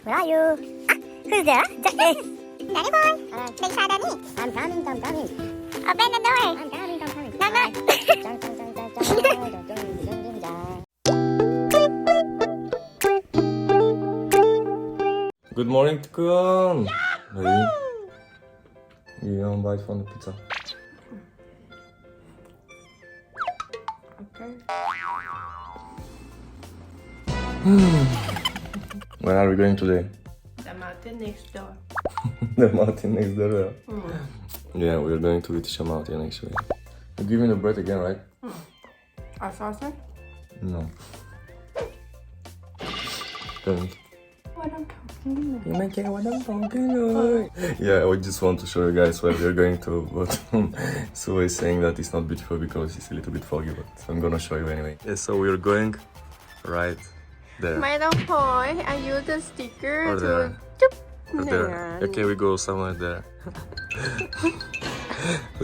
Where are you? Who's there? Danny boy. Big shot Danny. I'm coming. Open the door. I'm coming. Good morning, Tukun. Hey. You want to bite from the pizza? Okay. Where are we going today? The mountain next door. The mountain next door. Yeah, we're going to Vitosha mountain actually. You're giving the bread again, right? A sausage? No. Don't. What I'm talking Yeah, I just want to show you guys where we're going to, but Sue is saying that it's not beautiful because it's a little bit foggy, but I'm gonna show you anyway. Yeah, so we're going right there. ไม่ต้องโพย I use the sticker Or to there. จุ๊บ Or there. Okay, we go somewhere there.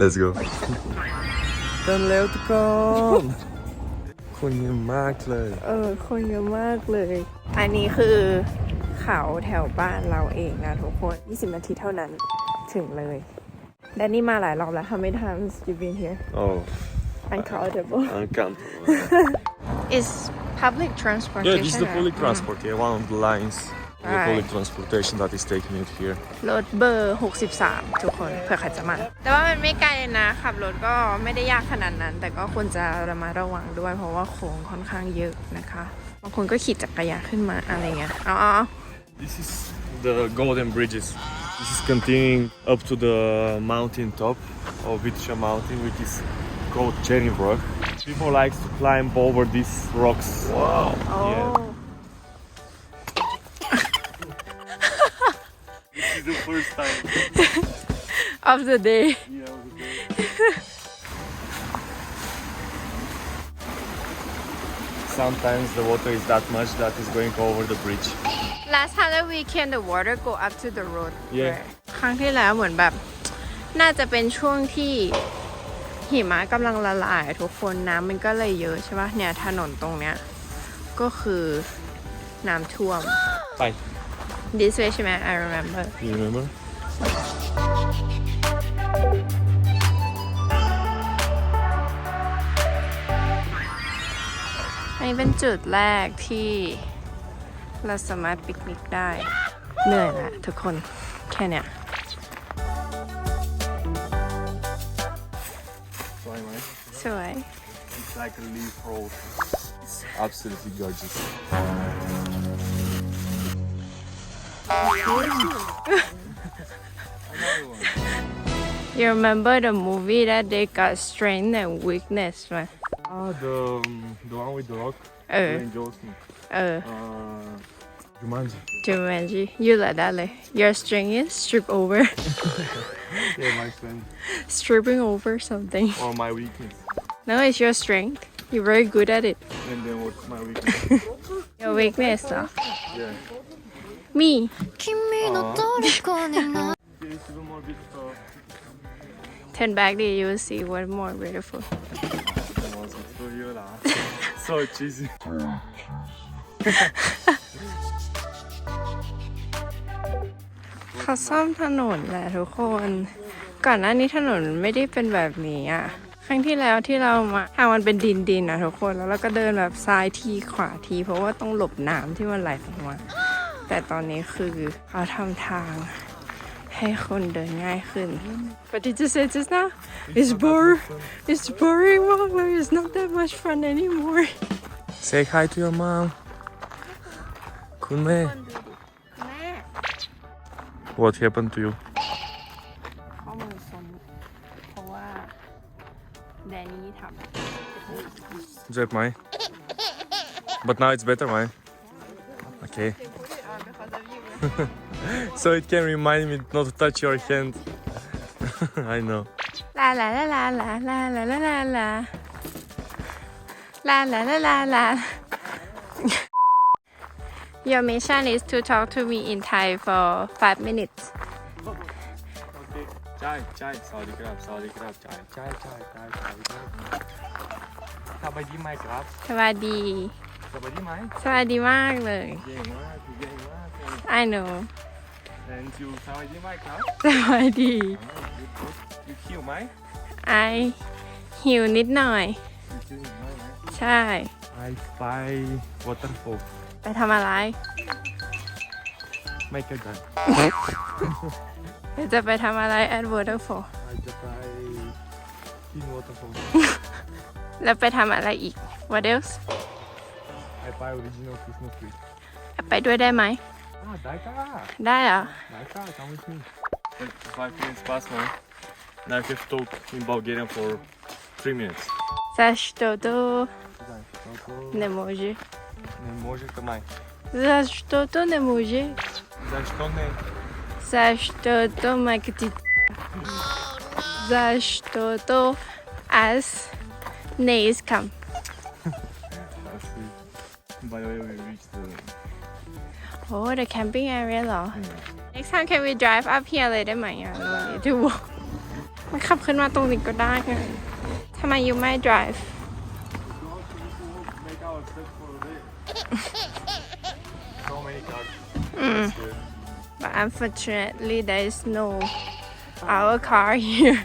Let's go. กันแล้วทุกคนคนเยอะมากเลย คนเยอะมากเลย อันนี้คือเขาแถวบ้านเราเองนะทุกคน20 นาทีเท่านั้นถึงเลยแดนนี่มาหลายรอบแล้ว How many times you been here? Oh, Uncountable. uncountable. It's public transportation. Yeah, this is the public transport. Yeah, one of the lines of the Right. public transportation that is taking it here. รถเบอร์63ทุกคนเผื่อใครจะมาแต่ว่ามันไม่ไกลนะขับรถก็ไม่ได้ยากขนาดนั้น แต่ก็ควรจะระมัดระวังด้วยเพราะว่าโค้งค่อนข้างเยอะนะคะบางคนก็ขี่จักรยานขึ้นมาอะไรเงี้ยเอา This is the golden bridges. This is continuing up to the mountain top of Vitosha mountain, which is called Cherry Rock. People like to climb over these rocks. Wow. โอ้ Yeah. This is the first time. of the day Yeah. Sometimes the water is that much that is going over the bridge. last time that we came the water go up to the road Yeah. ครั้งที่แล้วเหมือนแบบน่าจะเป็นช่วงที่หิมะกำลังละลายทุกคนน้ำมันก็เลยเยอะใช่ปะเนี่ยถนนตรงเนี้ยก็คือน้ำท่วม Bye. this way ใช่ไหม I remember You remember? อันนี้เป็นจุดแรกที่เราสามารถปิกนิกได้เหนื่อยละทุกคนแค่เนี้ย Sorry, man. สวย It's like a leaf road. It's absolutely gorgeous. You remember the movie that they got strength and weakness ไหม Ah, the one with the rock. เออ Dwayne Johnson. เออ Jumanji. Jumanji you like that เลย Your strength is strip over Yeah, my friend. stripping over something Or my weakness. no it's your strength you're very good at it And then what's my weakness? your weakness เหรอ Yeah. me Yeah, it's even more beautiful. turn back there you will see what more beautiful So cheesy. เขาซ่อมถนนแหละทุกคนก่อนหน้านี้ถนนไม่ได้เป็นแบบนี้อ่ะครั้งที่แล้วที่เรามาทางมันเป็นดินอ่ะทุกคนแล้วเราก็เดินแบบซ้ายทีขวาทีเพราะว่าต้องหลบน้ำที่มันไหลลงมาแต่ตอนนี้คือเขาทำทางให้คนเดินง่ายขึ้น But did you say just now it's boring walk it's not that much fun anymore Say hi to your mom. คุณแม่ แม่ What happened to you? ข้อมือซ้ำเพราะว่าแดนนี่ทำ Jet, my. But now it's better, my. Okay. So it can remind me not to touch your hand. I know. La la la la la la la la la la la la la la la Your mission is to talk to me in Thai for 5 minutes Okay. Chai. Sorry, crap. Chai. สบายดีไหมครับ สวัสดี สบายดีไหม สวัสดีมากเลย เก่งมาก I know And you สบายดีไหมครับ สบายดี Youหิวไหม I หิวนิดหน่อย Youหิวไหม ใช่ ไป waterfall ไปทำอะไร ไม่เกิดกัน จะไปทำอะไร at waterfall จะไปที่ waterfall แล้วไปทำอะไรอีก What else ไป original Christmas tree ไปด้วยได้ไหม ได้ค่ะ ได้เหรอ ได้ค่ะ come with me 5 minutes past one now I have to talk in Bulgarian for 3 minutes За что-то не може. Не може камай Защото не може. Защо не? Защото майката. Защото аз не искам. By the way, we reached the... Oh, the camping area เหรอ Next time can we drive up here เลยได้ไหมอ่ะดูมันขับขึ้นมาตรงนี้ก็ได้ไงทำไมยูไม่ drive Make our steps for the day. So many cars. But unfortunately there is no our car here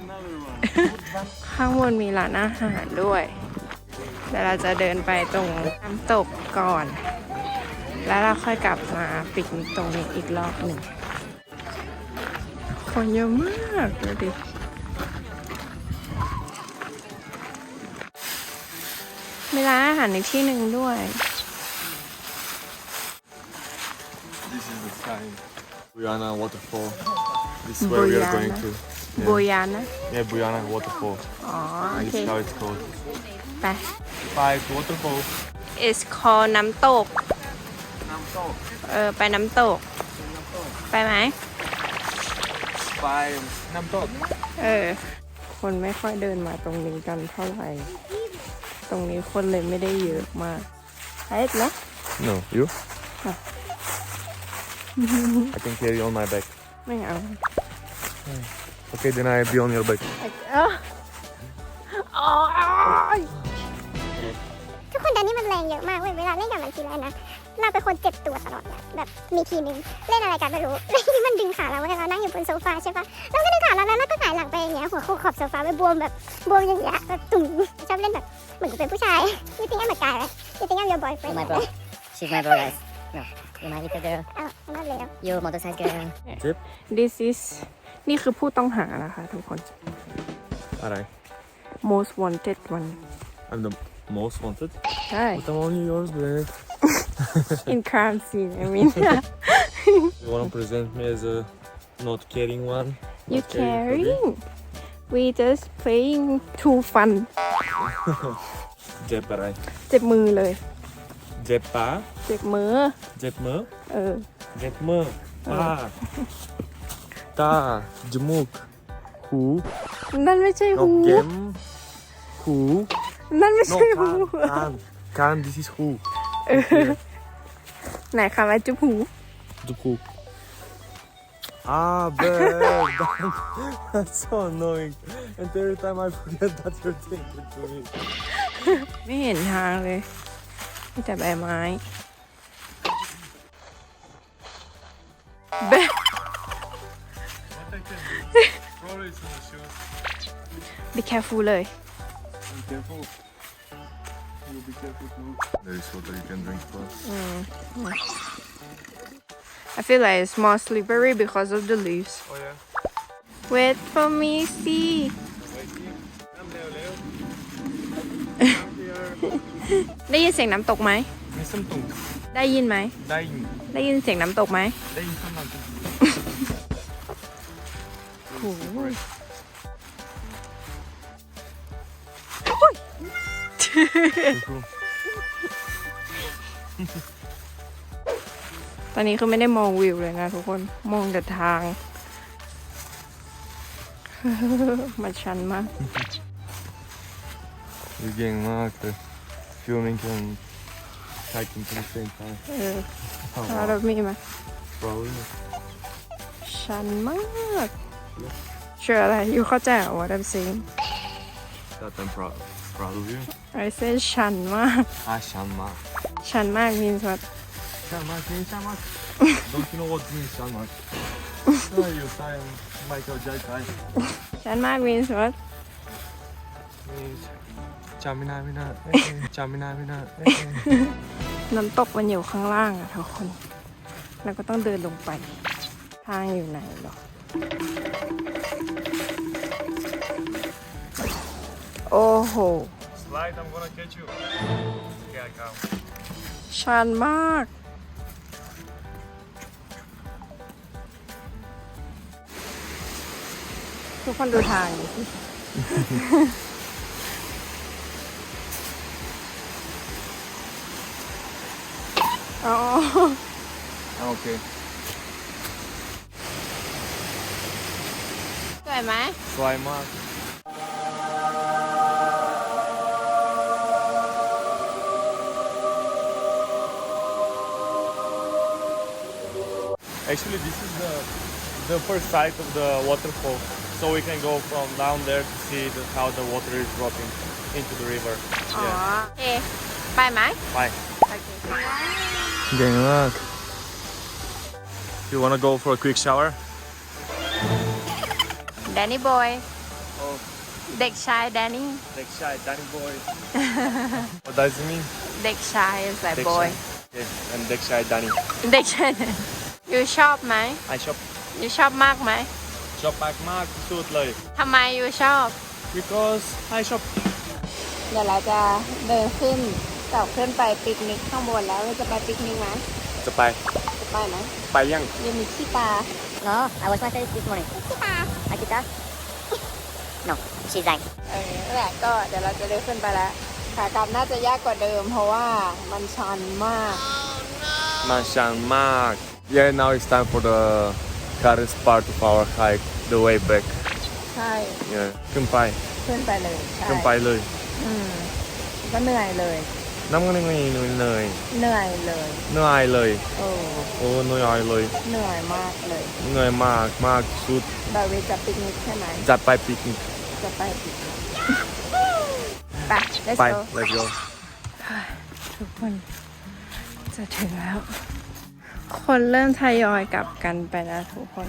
Another one. ข้างบนมีร้านอาหารด้วยเดี๋ยวเราจะเดินไปตรงน้ำตกก่อน แล้วเราค่อยกลับมาปิกนิกตรงนี้อีกรอบหนึ่ง คนเยอะมากดูดิ มีร้านอาหารในที่หนึ่งด้วย This is the sign. Boyana Waterfall. This is where we are going to. โบยานะ Yeah, Boyana Waterfall. อ๋อโอ This เค is how it's called. ไป Five waterfall. It's called น้ำตก Namtok. ไปน้ำตก ไปไหม Five Namtok. คนไม่ค่อยเดินมาตรงนี้กันเท่าไหร่ ตรงนี้คนเลยไม่ได้เยอะมากไปไหม No, you? No. I can carry on my back. ไม่เอา Okay, then I'll be on your back. อ๋อ ทุกคนเดี๋ยวนี้มันแรงเยอะมากเว้ยเวลาเล่นกับมันทีไรนะเราเป็นคนเจ็บตัวตลอดเนี่ยแบบมีทีนึงเล่นอะไรกันไม่รู้แล้วทีนี้มันดึงขาเราไว้เรานั่งอยู่บนโซฟาใช่ปะแล้วก็ดึงขาเราแล้วก็หงายหลังไปอย่างเงี้ยหัวโขกขอบโซฟาไปบวมแบบบวมอย่างเงี้ยแบบตุ่มชอบเล่นแบบเหมือนกับเป็นผู้ชายYou think I'm a guy right You think I'm your boyfriend My bro. She's my bro, guys. No, you're my little girl. อ้าวnot เลว You're motorcycle girl. This is นี่คือผู้ต้องหานะคะทุกคน Alright. most wanted one I'm the most wanted. ใช่ But I'm only yours, babe. in crime scene I mean You wanna present me as a not caring one? you Not caring for me? caring we just playing too fun เจ็บอะไร เจ็บมือเลย เจ็บปา เจ็บมือ เจ็บมือ เจ็บ เออ มือปากตาจมูกหู นั่นไม่ใช่ น หู กเก็มหู นั่นไม่ นก ใช่หู คาน this is หู ไหนคะว่าจุ๊บหู จมูกbabe that's so annoying and every time I forget that you're thinking to me ไม่เห็นทางเลยมีแต่ใบไม้เบ What I can do? Probably some shoes. be careful เลย Be careful. You be careful too. There is water you can drink first. I feel like it's more slippery because of the leaves Oh yeah. wait for me see Wait here. Come there, Leo. Come here. ได้ยินเสียงน้ำตกไหม มีส้มตุ่ม ได้ยินไหม ได้ยิน ได้ยินเสียงน้ำตกไหม ได้ยินส้มตุ่ม โอ้โห ตอนนี้คือไม่ได้มองวิวเลยนะทุกคน มองแต่ทาง มันชันมาก Du ก่งมากเลย filming and hiking at the same time. เราแบบมีไหม Probably. ชันมาก เชื่ออะไรอยู่เข้าใจเหรอ what I'm saying That I'm proud. proud of you. I said ชันมาก Shanmak. ชันมาก means what Shanmak means Shanmak. Don't you know what means Shanmak? No, you sign Michael Jackson. ชันมาก means what Means Chamina Mina. Chamina Mina. น้ำตกมันอยู่ข้างล่างอะทุกคน แล้วก็ต้องเดินลงไป ทางอยู่ไหนหรอ โอ้โห Slide, I'm gonna catch you. Yeah, come. ชันมาก ทุกคนดูทางดิสิ อ๋อ Okay. สวยไหม Slimak. Actually, this is the first sight of the waterfall, so we can go from down there to see how the water is dropping into the river. อ๋อ Yeah. โอเค ไปไหม Bye. โอเค Gang up. You wanna go for a quick shower? Danny boy Oh, เด็กชาย Danny next shy, Danny boy. What does it mean? เด็กชาย is like Next boy shy. Okay, and next shy, Danny. เด็กชาย you ชอบไหม I shop. you ชอบมากไหม Shop back mark suit like ทำไม you ชอบ because I shop. เดี๋ยวเราจะเดินขึ้นต่อขึ้นไปปิกนิกข้างบนแล้วเราจะไปปิกนิกไหม จะไป จะไปไหม ไปยัง ยังมีขี้ปลา No, I was going to say this morning. Akita? No, she's like, นั่นแหละก็เดี๋ยวเราจะเดินขึ้นไปแล้วขากลับน่าจะยากกว่าเดิม เพราะว่ามันชันมาก มันชันมาก Yeah, now it's time for the hardest part of our hike, the way back. ใช่ Yeah, ขึ้นไป ขึ้นไปเลยใช่ ขึ้นไปเลย ก็เหนื่อยเลย น้ำมันเหนื่อยเหนื่อย เหนื่อยเลย เหนื่อยเลย โอ้ โอ้เหนื่อยเลย เหนื่อยมากเลย เหนื่อยมากมากสุด บาวีจะปิกนิกใช่ไหม จะไปปิกนิก จะไปปิกนิกไป let's ไป go let's go ทุกคนจะถึงแล้ว คนเริ่มทยอยกลับกันไปแล้วทุกคน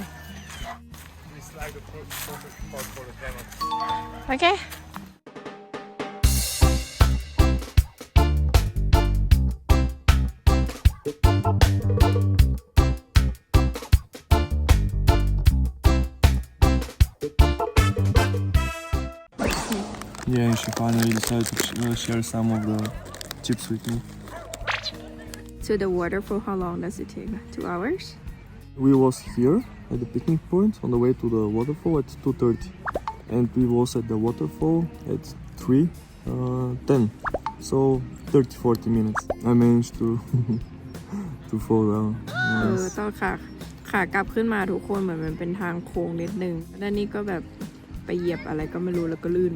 โอเค Yeah, she finally decided to share some of the chips with me. To the waterfall, how long does it take? 2 hours? We was here at the picnic point on the way to the waterfall at 2:30, and we was at the waterfall at 3:10. So 30-40 minutes. I managed to to fall down. ต้องขากลับขึ้นมาทุกคนเหมือนมันเป็นทางโค้งนิดนึงด้านนี้ก็แบบไปเหยียบอะไรก็ไม่รู้แล้วก็ลื่น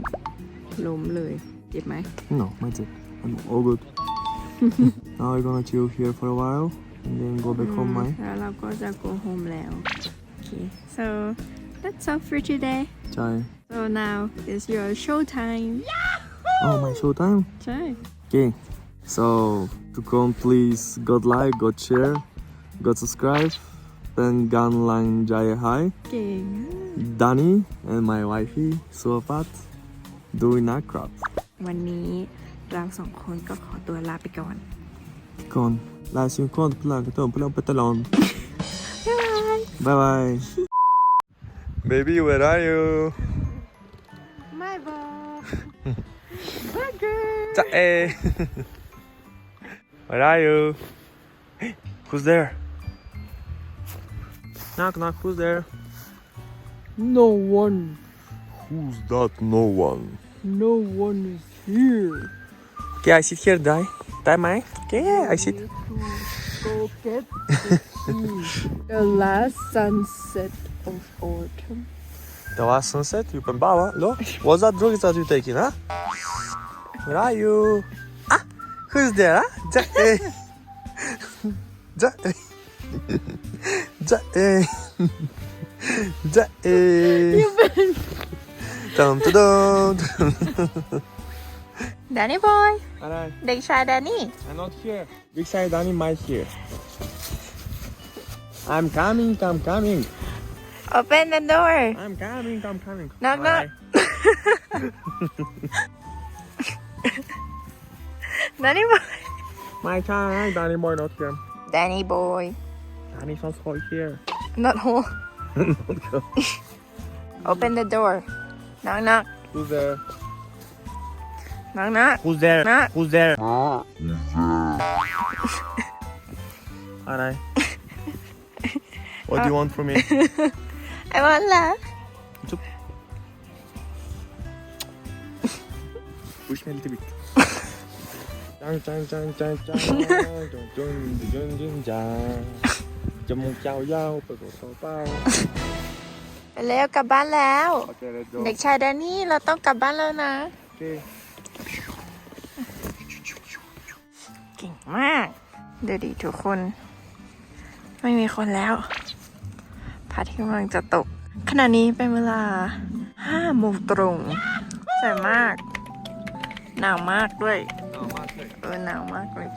ล้มเลยเจ็บไหม No, that's it. I'm all good. Now we're gonna chill here for a while and then go back home, right? แล้วเราก็จะ go home แล้ว Okay so that's all for today Chai. so now is your show time Oh, my show time. ใช่ Okay. So to come, please God like, God share, God subscribe, then gan lang jaya hai. เก่ง Danny and my wifey Suapat doing that crap. วันนี้เราสองคนก็ขอตัวลาไปก่อน Con, la sin con plan que todo plan petalon. Bye bye. Baby, where are you? My boy Hey. Where are you? Hey, who's there? Knock knock, who's there? No one Who's that no one? no one is here Okay, I sit here, die. Die, mai? Okay, I sit. go get the last sunset of autumn The last sunset, you can bow, look. What's that drug that you taking, huh? Where are you? Ah, who's there, huh? Ja-eh. Ja-eh. Ja-eh. Ja-eh. Dum-da-dum. Danny boy Alright, เด็กชาย Danny I'm not here. Big side Danny might here. I'm coming. Open the door I'm coming. Knock, knock. Danny boy My time, Danny boy not here. Danny boy Danny's not here. not home Open the door knock knock Who's there? knock knock Who's there? Knock. Who's there? Alright. What do you want from me? I want love Push me a little bit. Jump yao, ไปแล้วกลับบ้านแล้ว Okay, let's go. เด็กชายแดนนี่เราต้องกลับบ้านแล้วนะ Okay. เก่งมากเดี๋ยวดีทุกคน ไม่มีคนแล้วพระอาทิตย์กำลังจะตก ขณะนี้เป็นเวลา5 โมงตรงสวยมาก หนาวมากด้วย หนาวมากเลย